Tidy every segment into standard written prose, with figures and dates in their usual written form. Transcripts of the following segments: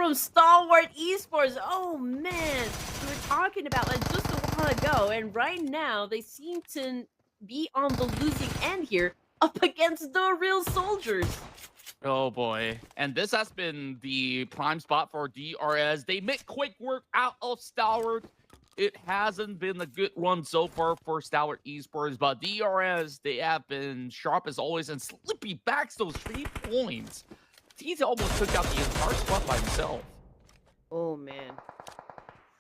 from Stalwart Esports. Oh man, we were talking about that just a while ago, and right now they seem to be on the losing end here up against the real soldiers. Oh boy. And this has been the prime spot for DRS. They make quick work out of Stalwart. It hasn't been a good run so far for Stalwart Esports, but DRS, they have been sharp as always, and Slippy backs those 3 points. He's almost took out the entire squad by himself. Oh man,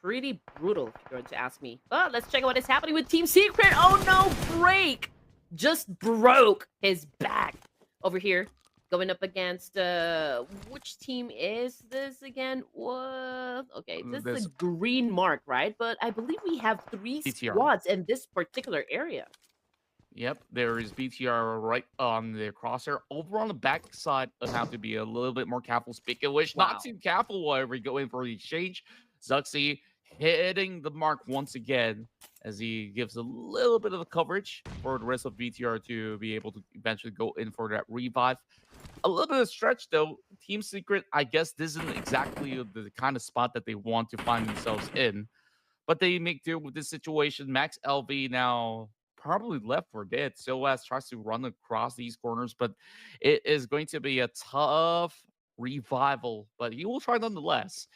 pretty brutal if you're going to ask me. But let's check out what is happening with Team Secret. Oh no, Break just broke his back over here. Going up against which team is this again? What? Okay, this is a green mark, right? But I believe we have 3 BTR. squads in this particular area. Yep, there is BTR right on the crosshair. Over on the back side, I have to be a little bit more careful. Speaking of which, not too careful while we go in for the exchange. Zuxi hitting the mark once again as he gives a little bit of a coverage for the rest of BTR to be able to eventually go in for that revive. A little bit of stretch though. Team Secret, I guess this isn't exactly the kind of spot that they want to find themselves in, but they make do with this situation. Max LV now probably left for dead. Soas tries to run across these corners, but it is going to be a tough revival, but he will try nonetheless.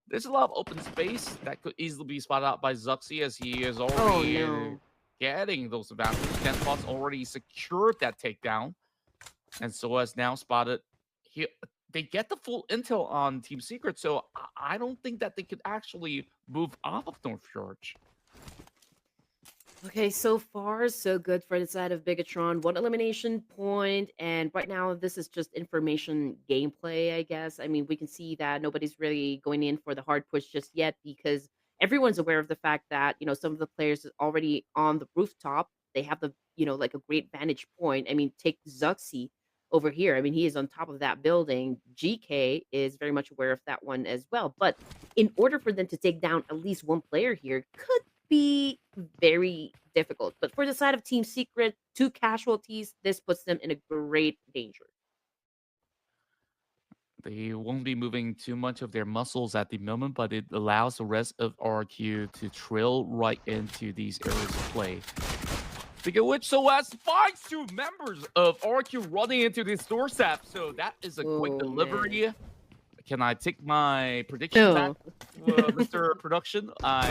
There's a lot of open space that could easily be spotted out by Zuxi as he is already getting those advantages. Kenspot's already secured that takedown. And Soas now spotted here. They get the full intel on Team Secret, so I don't think that they could actually move off of North George. Okay, so far so good for the side of Bigatron. 1 elimination point, and right now this is just information gameplay, I guess. I mean, we can see that nobody's really going in for the hard push just yet because everyone's aware of the fact that, some of the players are already on the rooftop. They have the, like a great vantage point. I mean, take Zuxi over here. I mean, he is on top of that building. GK is very much aware of that one as well. But in order for them to take down at least one player here could be very difficult. But for the side of Team Secret, 2 casualties, this puts them in a great danger. They won't be moving too much of their muscles at the moment, but it allows the rest of RQ to trail right into these areas of play. Speaking of which, Soas finds 2 members of RQ running into this doorstep. So that is a quick delivery. Man. Can I take my prediction back, Mr. Production? I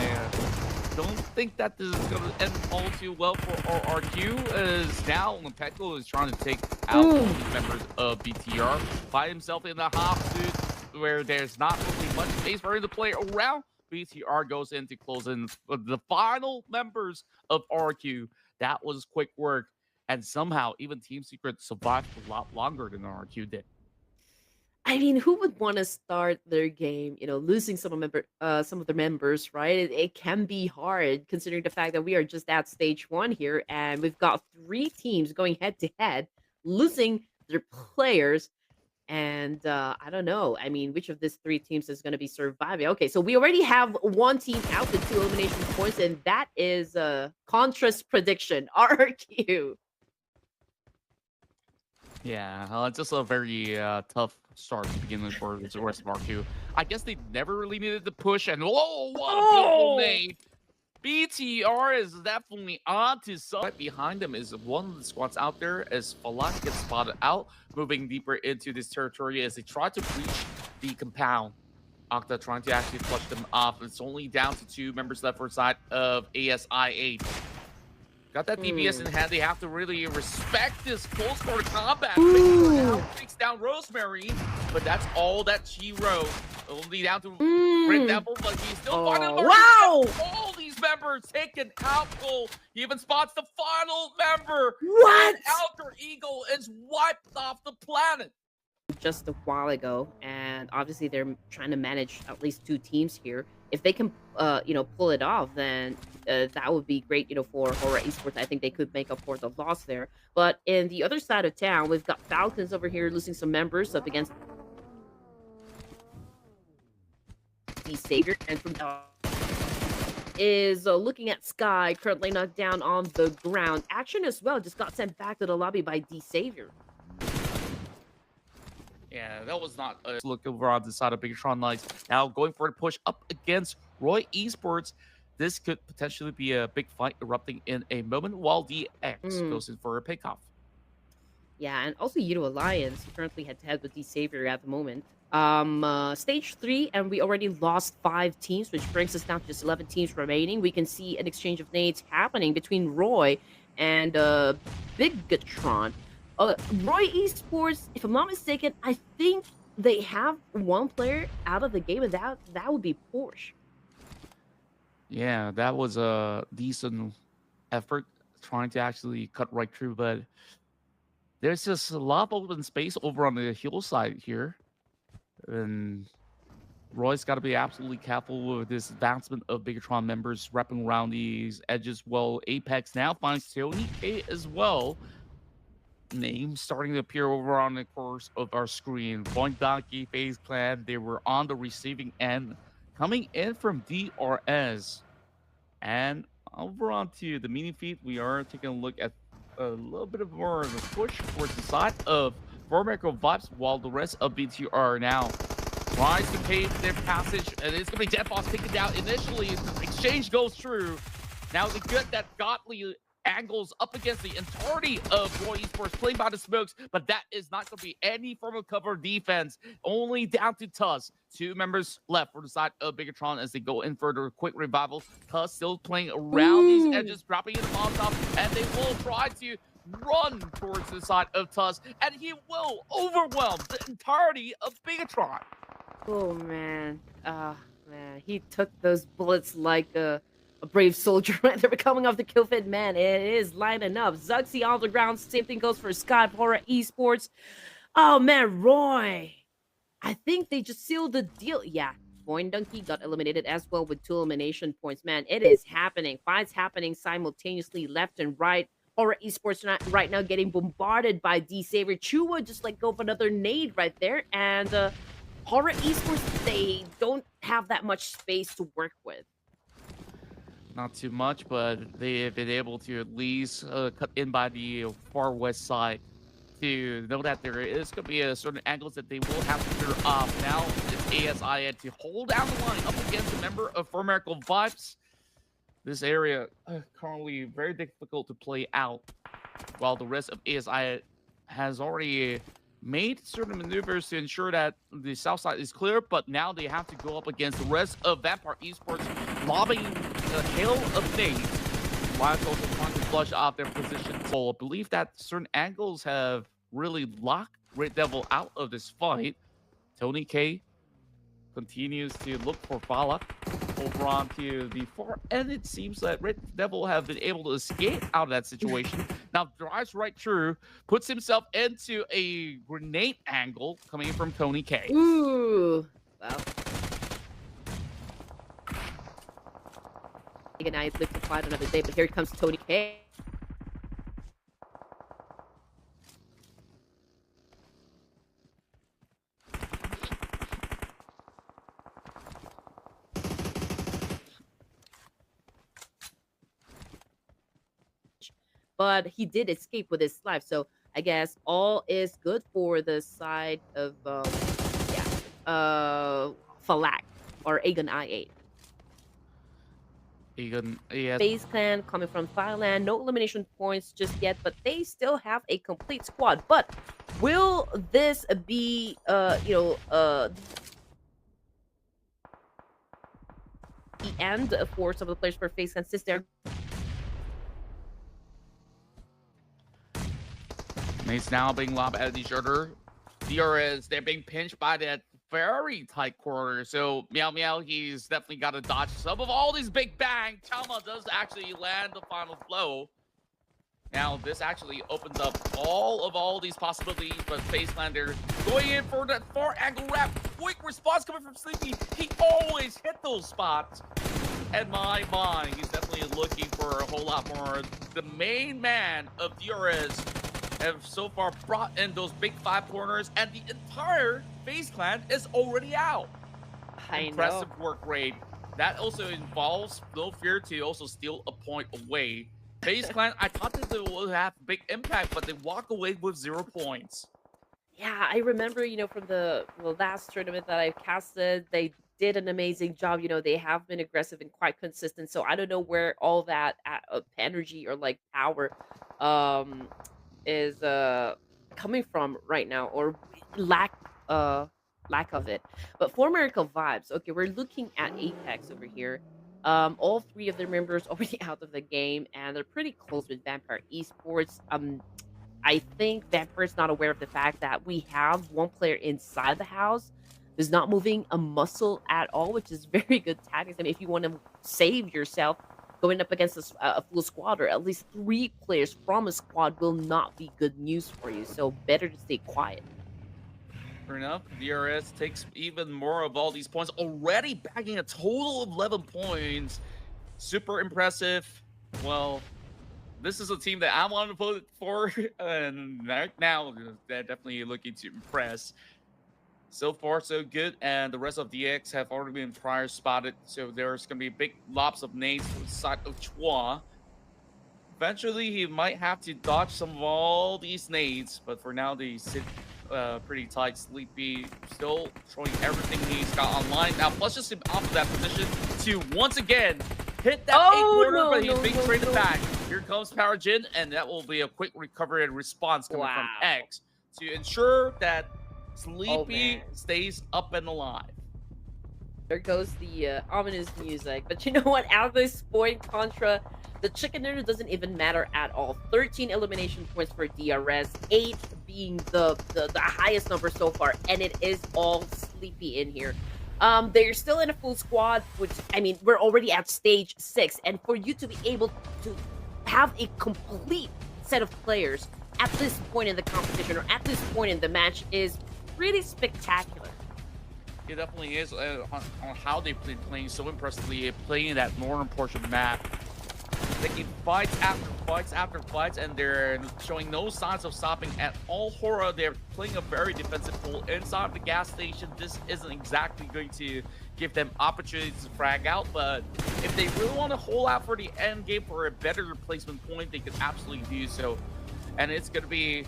don't think that this is going to end all too well for RQ, as now Lempeco is trying to take out all these members of BTR by himself in a hop suit where there's not really much space for him to play around. BTR goes in to close in the final members of RQ. That was quick work, and somehow even Team Secret survived a lot longer than RQ did. I mean, who would want to start their game, losing some of their members, right? It can be hard considering the fact that we are just at stage 1 here, and we've got 3 teams going head to head, losing their players. And I don't know. I mean, which of these 3 teams is going to be surviving? Okay, so we already have 1 team out with 2 elimination points, and that is Contra's prediction, RQ. Yeah, it's just a very tough start to begin with for the rest of RQ. I guess they never really needed to push, and whoa, what a beautiful nade. BTR is definitely on to something. Right behind them is one of the squads out there as Falak gets spotted out, moving deeper into this territory as they try to breach the compound. Octa trying to actually flush them off. It's only down to 2 members left for side of ASI8. Got that DBS in hand. They have to really respect this close quarter combat. Now takes down Rosemary, but that's all that she wrote. Only down to Red Devil, but he's still finding all these members taken out. He even spots the final member. What? And Alter Eagle is wiped off the planet. Just a while ago, and obviously they're trying to manage at least 2 teams here. If they can, pull it off, then that would be great, for Horror Esports. I think they could make up for the loss there. But in the other side of town, we've got Falcons over here losing some members up against the Savior, and from is looking at Sky, currently knocked down on the ground. Action as well just got sent back to the lobby by D Savior. Yeah, that was not a look over on the side of Bigatron Lights. Now going for a push up against Roy Esports. This could potentially be a big fight erupting in a moment while DX Mm. goes in for a pickoff. Yeah, and also Udo Alliance currently head-to-head with D Savior at the moment. Stage 3, and we already lost 5 teams, which brings us down to just 11 teams remaining. We can see an exchange of nades happening between Roy and Bigatron. Roy Esports, if I'm not mistaken, I think they have one player out of the game, and that would be Porsche. Yeah, that was a decent effort trying to actually cut right through, but there's just a lot of open space over on the hillside here. And Roy's got to be absolutely careful with this advancement of Bigatron members wrapping around these edges. Well, Apex now finds Tony K as well. Names starting to appear over on the course of our screen. Point Donkey, FaZe Clan, they were on the receiving end. Coming in from DRS. And over onto the mini feed, we are taking a look at a little bit of more of a push towards the side of Formical Vibes, while the rest of BTR now tries to pave their passage, and it's going to be Dead Boss taken down initially. The exchange goes through. Now the good that Godly angles up against the entirety of Roy Esports playing by the smokes, but that is not going to be any form of cover defense. Only down to Tuss. 2 members left for the side of Bigatron as they go in for the quick revival. Tuss still playing around these edges, dropping in the Molotov, and they will try to run towards the side of Tuss, and he will overwhelm the entirety of Bigatron. Oh man, man, he took those bullets like a brave soldier. Right, they were coming off the kill fit. Man, it is lining up. Zuxi on the ground. Same thing goes for Sky Horror Esports. Oh man, Roy. I think they just sealed the deal. Yeah, Point Donkey got eliminated as well with 2 elimination points. Man, it is happening. Fights happening simultaneously, left and right. Horror Esports right now getting bombarded by D Savior. Chua just like go for another nade right there, and Horror Esports, they don't have that much space to work with. Not too much, but they've been able to at least cut in by the far west side to know that there is going to be a certain angles that they will have to clear off. Now it's ASI to hold down the line up against a member of Formerical Vibes. This area currently very difficult to play out, while the rest of ASI has already made certain maneuvers to ensure that the south side is clear, but now they have to go up against the rest of Vampire Esports, lobbing a hail of nades. Wild's also trying to flush out their position. So I believe that certain angles have really locked Red Devil out of this fight. Tony K continues to look for Fala over onto the far end. It seems that Red Devil have been able to escape out of that situation. Now drives right through, puts himself into a grenade angle coming from Tony K. Ooh, well. Again, I live to fight another day, but here comes Tony K. But he did escape with his life, so I guess all is good for the side of Falak or Aegon I8. FaZe Clan coming from Thailand, no elimination points just yet, but they still have a complete squad. But will this be the end for some of the players for FaZe Clan since they're It's now being lobbed at each other. DRS, they're being pinched by that very tight corner. So Meow Meow, he's definitely got to dodge some of all these big bang. Chalma does actually land the final blow. Now this actually opens up all these possibilities, but FaZe Clan, they're going in for that far angle wrap. Quick response coming from Sleepy. He always hit those spots. And my, he's definitely looking for a whole lot more. The main man of DRS have so far brought in those big 5 corners, and the entire FaZe Clan is already out. Impressive work rate. That also involves No Fear to also steal a point away. FaZe Clan, I thought that they would have big impact, but they walk away with 0 points. Yeah, I remember, from the last tournament that I casted, they did an amazing job. They have been aggressive and quite consistent. So I don't know where all that energy or like power um is coming from right now, or lack uh lack of it. But for Miracle Vibes, okay, we're looking at Apex over here. All three of their members already out of the game, and they're pretty close with Vampire Esports. I think Vampire's not aware of the fact that we have one player inside the house who's not moving a muscle at all, which is very good tactics. I mean, if you want to save yourself going up against a full squad, or at least three players from a squad, will not be good news for you. So better to stay quiet. Fair enough. DRS takes even more of all these points, already bagging a total of 11 points. Super impressive. Well, this is a team that I want to vote for, and right now they're definitely looking to impress. So far, so good, and the rest of DX have already been prior spotted, so there's going to be big lops of nades to the side of Chua. Eventually, he might have to dodge some of all these nades, but for now, they sit pretty tight. Sleepy still throwing everything he's got online. Now, flushes him off of that position to once again hit that eight-corner, but he's being traded back. Here comes Power Jin, and that will be a quick recovery and response coming from X to ensure that Sleepy stays up and alive. There goes the ominous music. But you know what? At this point, Contra, the chicken dinner doesn't even matter at all. 13 elimination points for DRS, 8 being the highest number so far, and it is all Sleepy in here. They're still in a full squad, which, I mean, we're already at stage 6, and for you to be able to have a complete set of players at this point in the competition, or at this point in the match, is pretty spectacular. It definitely is on how they've been playing so impressively, playing that northern portion of the map. Taking fights after fights after fights, and they're showing no signs of stopping at all. Hora, they're playing a very defensive pool inside the gas station. This isn't exactly going to give them opportunities to frag out, but if they really want to hold out for the end game for a better replacement point, they could absolutely do so. And it's going to be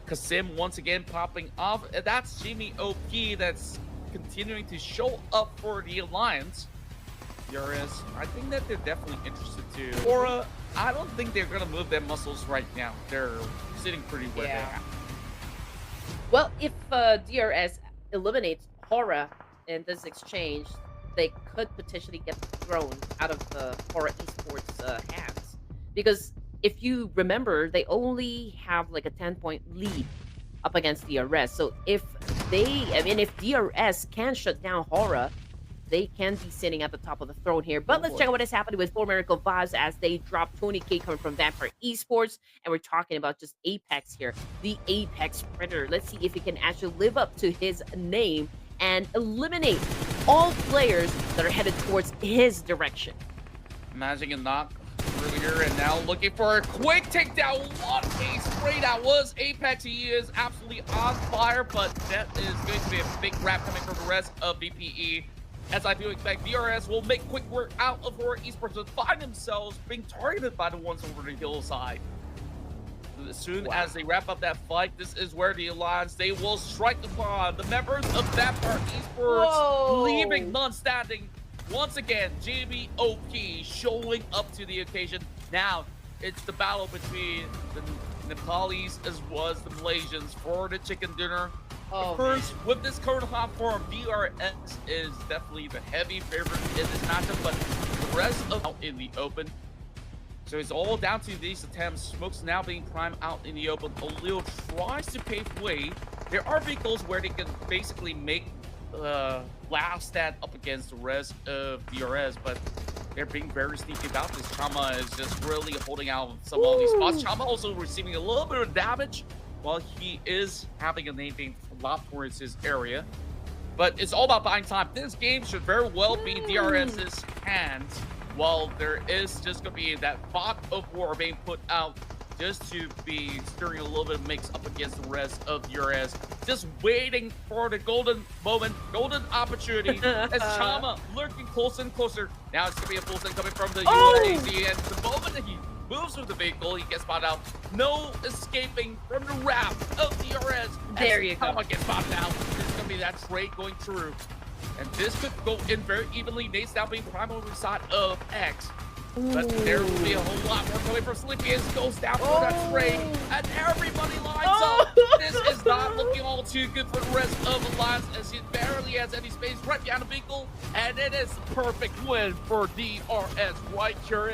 Kasim once again popping off. That's Jimmy OP that's continuing to show up for the Alliance. DRS, I think that they're definitely interested too. Aura, I don't think they're gonna move their muscles right now. They're sitting pretty where they are. Well, if DRS eliminates Hora in this exchange, they could potentially get thrown out of the Hora Esports hands. Because if you remember, they only have like a 10-point lead up against DRS. So if if DRS can shut down Hora, they can be sitting at the top of the throne here. But let's check out what is happening with 4 Miracle Vibes as they drop 20K coming from Vampire Esports. And we're talking about just Apex here, the Apex Predator. Let's see if he can actually live up to his name and eliminate all players that are headed towards his direction. Managing a knock earlier, and now looking for a quick takedown. What a spray that was. Apex, he is absolutely on fire, but that is going to be a big wrap coming from the rest of VPE. As I do expect, DRS will make quick work out of Hora Esports and find themselves being targeted by the ones over the hillside. As soon as they wrap up that fight, this is where the Alliance, they will strike upon the members of Vampire Esports, leaving none standing. Once again, JBOP showing up to the occasion. Now, it's the battle between the Nepalis as well as the Malaysians for the chicken dinner. Of course, with this current hot form, DRS is definitely the heavy favorite in this matchup, but the rest of out in the open. So it's all down to these attempts. Smoke's now being primed out in the open. Oleh tries to pave way. There are vehicles where they can basically make last stand up against the rest of DRS, but they're being very sneaky about this. Chama is just really holding out some of these spots. Chama also receiving a little bit of damage while he is having a name lot towards his area. But it's all about buying time. This game should very well be DRS's hands, while there is just going to be that fog of war being put out just to be stirring a little bit of mix up against the rest of DRS. Just waiting for the golden moment, golden opportunity as Chama lurking closer and closer. Now it's going to be a full send coming from the UAZ, and the moment that he moves with the vehicle. He gets spotted out. No escaping from the wrath of DRS. There you go. Tama gets spotted out. This is going to be that trade going through. And this could go in very evenly. Nate's now being prime over the side of X. But there will be a whole lot more coming from Sleepy as goes down for that trade. And everybody lines up. This is not looking all too good for the rest of the lines as he barely has any space right behind the vehicle. And it is the perfect win for DRS right here.